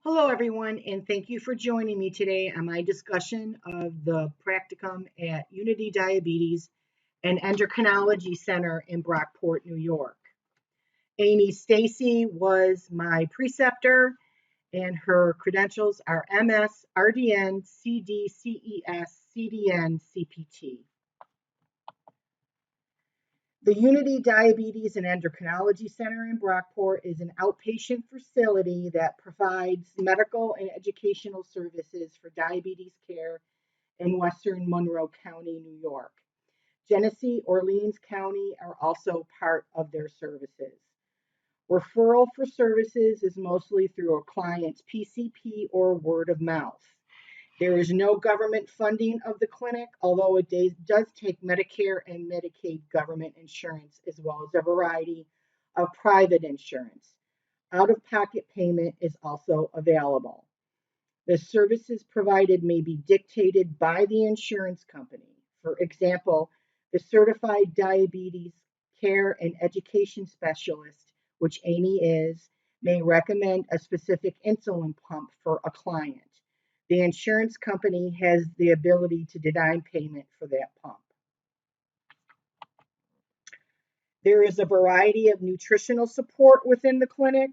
Hello, everyone, and thank you for joining me today on my discussion of the practicum at Unity Diabetes and Endocrinology Center in Brockport, New York. Amy Stacy was my preceptor, and her credentials are MS, RDN, CD, CES, CDN, CPT. The Unity Diabetes and Endocrinology Center in Brockport is an outpatient facility that provides medical and educational services for diabetes care in Western Monroe County, New York. Genesee, Orleans County are also part of their services. Referral for services is mostly through a client's PCP or word of mouth. There is no government funding of the clinic, although it does take Medicare and Medicaid government insurance, as well as a variety of private insurance. Out-of-pocket payment is also available. The services provided may be dictated by the insurance company. For example, the Certified Diabetes Care and Education Specialist, which Amy is, may recommend a specific insulin pump for a client. The insurance company has the ability to deny payment for that pump. There is a variety of nutritional support within the clinic,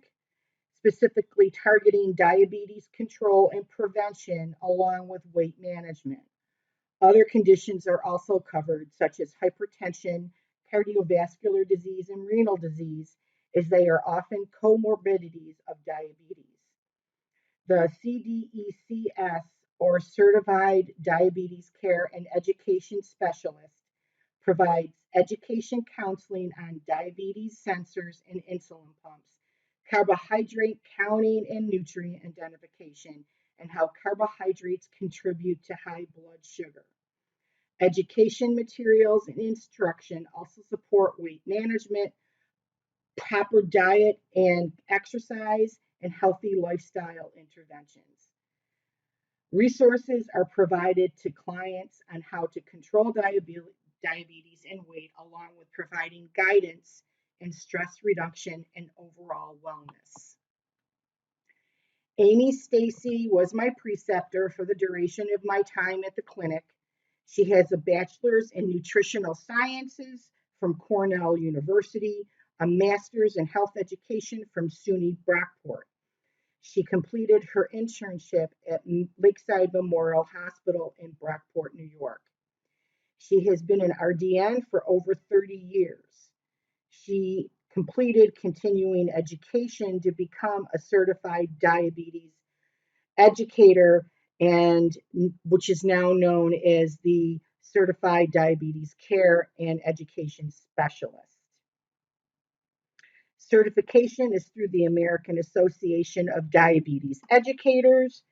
specifically targeting diabetes control and prevention along with weight management. Other conditions are also covered, such as hypertension, cardiovascular disease, and renal disease, as they are often comorbidities of diabetes. The CDECS, or Certified Diabetes Care and Education Specialist, provides education counseling on diabetes sensors and insulin pumps, carbohydrate counting and nutrient identification, and how carbohydrates contribute to high blood sugar. Education materials and instruction also support weight management, proper diet and exercise, and healthy lifestyle interventions. Resources are provided to clients on how to control diabetes and weight, along with providing guidance in stress reduction and overall wellness. Amy Stacy was my preceptor for the duration of my time at the clinic. She has a bachelor's in nutritional sciences from Cornell University, a master's in health education from SUNY Brockport. She completed her internship at Lakeside Memorial Hospital in Brockport, New York. She has been an RDN for over 30 years. She completed continuing education to become a certified diabetes educator, and which is now known as the Certified Diabetes Care and Education Specialist. Certification is through the American Association of Diabetes Educators,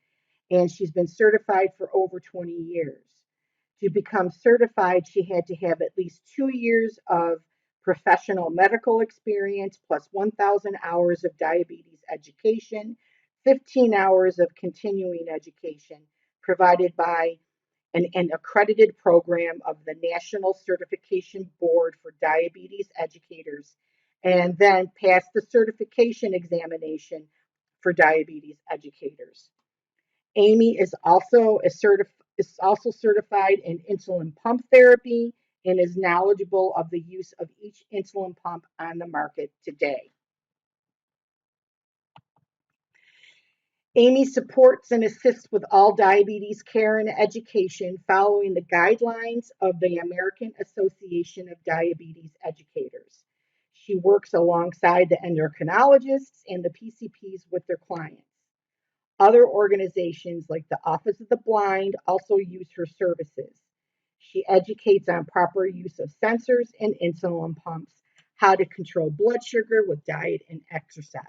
and she's been certified for over 20 years. To become certified, she had to have at least 2 years of professional medical experience plus 1,000 hours of diabetes education, 15 hours of continuing education provided by an accredited program of the National Certification Board for Diabetes Educators, and then pass the certification examination for diabetes educators. Amy is also certified in insulin pump therapy and is knowledgeable of the use of each insulin pump on the market today. Amy supports and assists with all diabetes care and education following the guidelines of the American Association of Diabetes Educators. She works alongside the endocrinologists and the PCPs with their clients. Other organizations like the Office of the Blind also use her services. She educates on proper use of sensors and insulin pumps, how to control blood sugar with diet and exercise.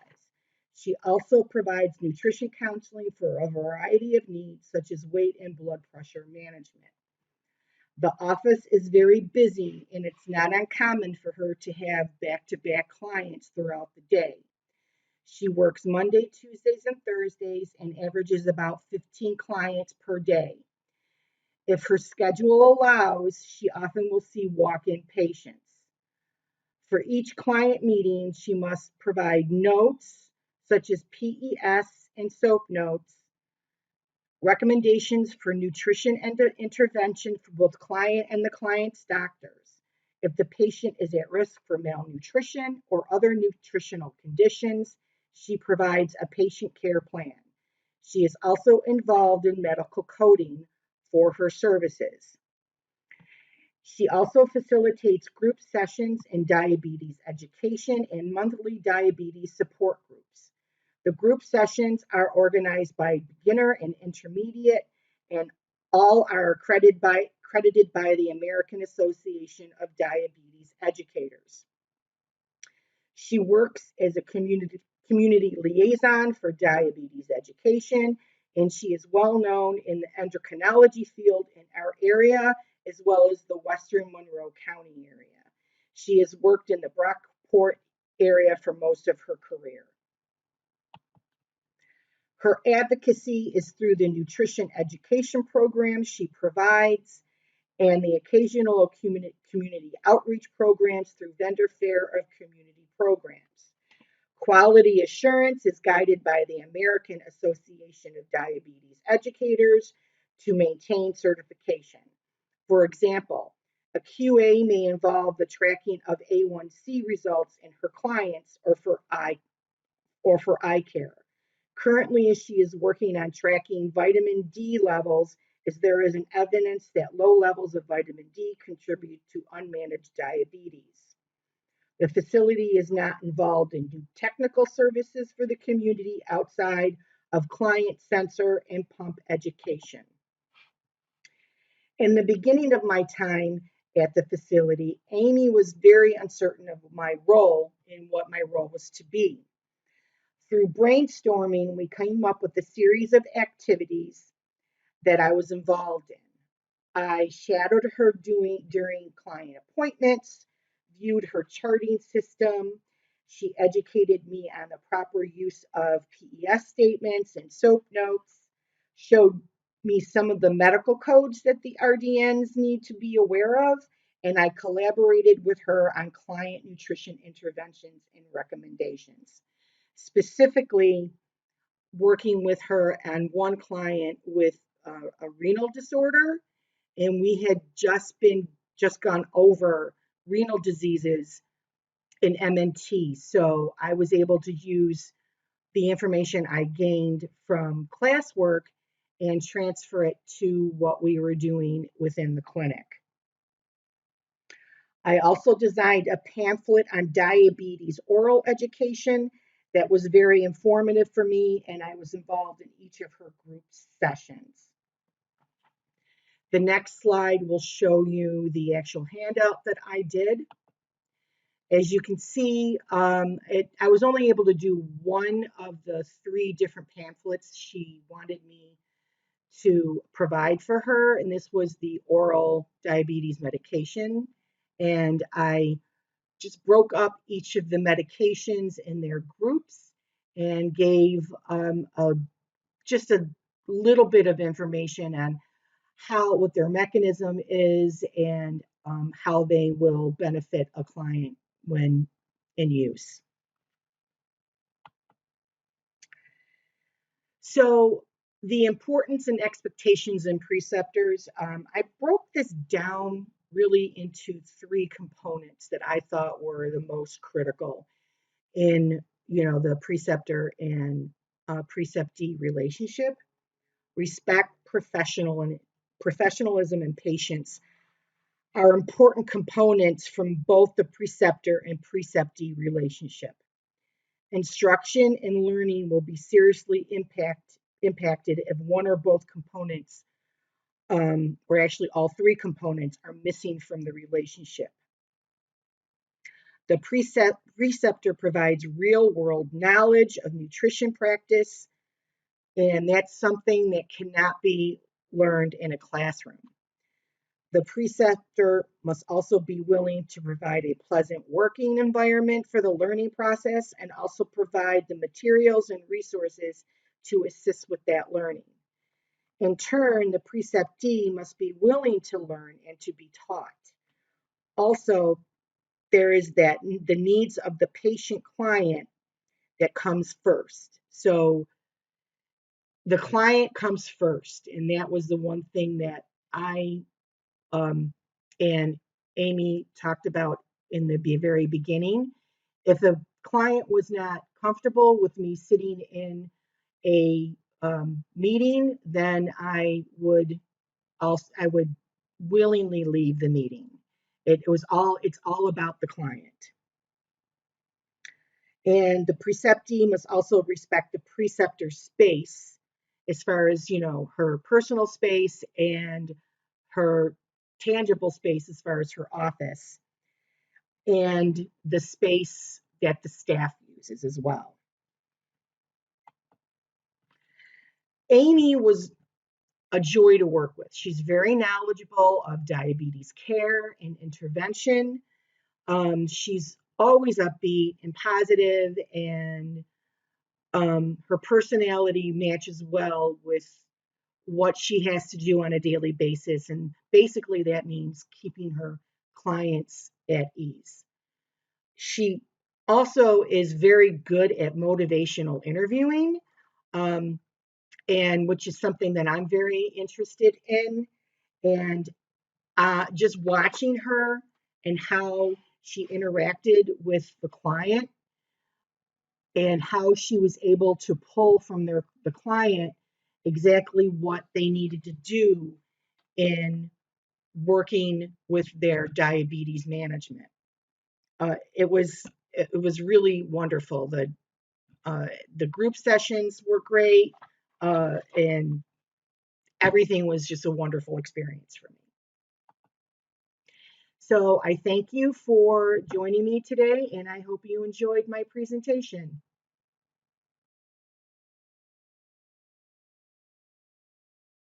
She also provides nutrition counseling for a variety of needs, such as weight and blood pressure management. The office is very busy, and it's not uncommon for her to have back-to-back clients throughout the day. She works Monday, Tuesdays, and Thursdays and averages about 15 clients per day. If her schedule allows, she often will see walk-in patients. For each client meeting, she must provide notes such as PES and soap notes, recommendations for nutrition and intervention for both client and the client's doctors. If the patient is at risk for malnutrition or other nutritional conditions, she provides a patient care plan. She is also involved in medical coding for her services. She also facilitates group sessions in diabetes education and monthly diabetes support groups. The group sessions are organized by beginner and intermediate, and all are accredited by the American Association of Diabetes Educators. She works as a community liaison for diabetes education, and she is well known in the endocrinology field in our area, as well as the Western Monroe County area. She has worked in the Brockport area for most of her career. Her advocacy is through the nutrition education programs she provides and the occasional community outreach programs through vendor fair of community programs. Quality assurance is guided by the American Association of Diabetes Educators to maintain certification. For example, a QA may involve the tracking of A1C results in her clients or for eye care. Currently, as she is working on tracking vitamin D levels, as there is an evidence that low levels of vitamin D contribute to unmanaged diabetes. The facility is not involved in new technical services for the community outside of client sensor and pump education. In the beginning of my time at the facility, Amy was very uncertain of my role and what my role was to be. Through brainstorming, we came up with a series of activities that I was involved in. I shadowed her during client appointments, viewed her charting system. She educated me on the proper use of PES statements and SOAP notes, showed me some of the medical codes that the RDNs need to be aware of, and I collaborated with her on client nutrition interventions and recommendations. Specifically, working with her and one client with a renal disorder, and we had just gone over renal diseases in MNT. So I was able to use the information I gained from classwork and transfer it to what we were doing within the clinic. I also designed a pamphlet on diabetes oral education that was very informative for me, and I was involved in each of her group sessions. The next slide will show you the actual handout that I did. As you can see, I was only able to do one of the 3 different pamphlets she wanted me to provide for her, and this was the oral diabetes medication. And I just broke up each of the medications in their groups and gave just a little bit of information on what their mechanism is and how they will benefit a client when in use. So the importance and expectations and preceptors, I broke this down really into 3 components that I thought were the most critical in the preceptor and preceptee relationship. Respect, professionalism, and patience are important components from both the preceptor and preceptee relationship. Instruction and learning will be seriously impacted if one or both components, or actually all 3 components, are missing from the relationship. The preceptor provides real-world knowledge of nutrition practice, and that's something that cannot be learned in a classroom. The preceptor must also be willing to provide a pleasant working environment for the learning process and also provide the materials and resources to assist with that learning. In turn, the preceptee must be willing to learn and to be taught. Also, there is the needs of the patient client that comes first. So the client comes first, and that was the one thing that I and Amy talked about in the very beginning. If the client was not comfortable with me sitting in a meeting, then I would willingly leave the meeting. It's all about the client. And the preceptee must also respect the preceptor's space as far as, her personal space and her tangible space as far as her office and the space that the staff uses as well. Amy was a joy to work with. She's very knowledgeable of diabetes care and intervention. She's always upbeat and positive, and her personality matches well with what she has to do on a daily basis. And basically, that means keeping her clients at ease. She also is very good at motivational interviewing, um, and which is something that I'm very interested in. And just watching her and how she interacted with the client and how she was able to pull from the client exactly what they needed to do in working with their diabetes management. It was really wonderful. The group sessions were great, and everything was just a wonderful experience for me. So I thank you for joining me today, and I hope you enjoyed my presentation.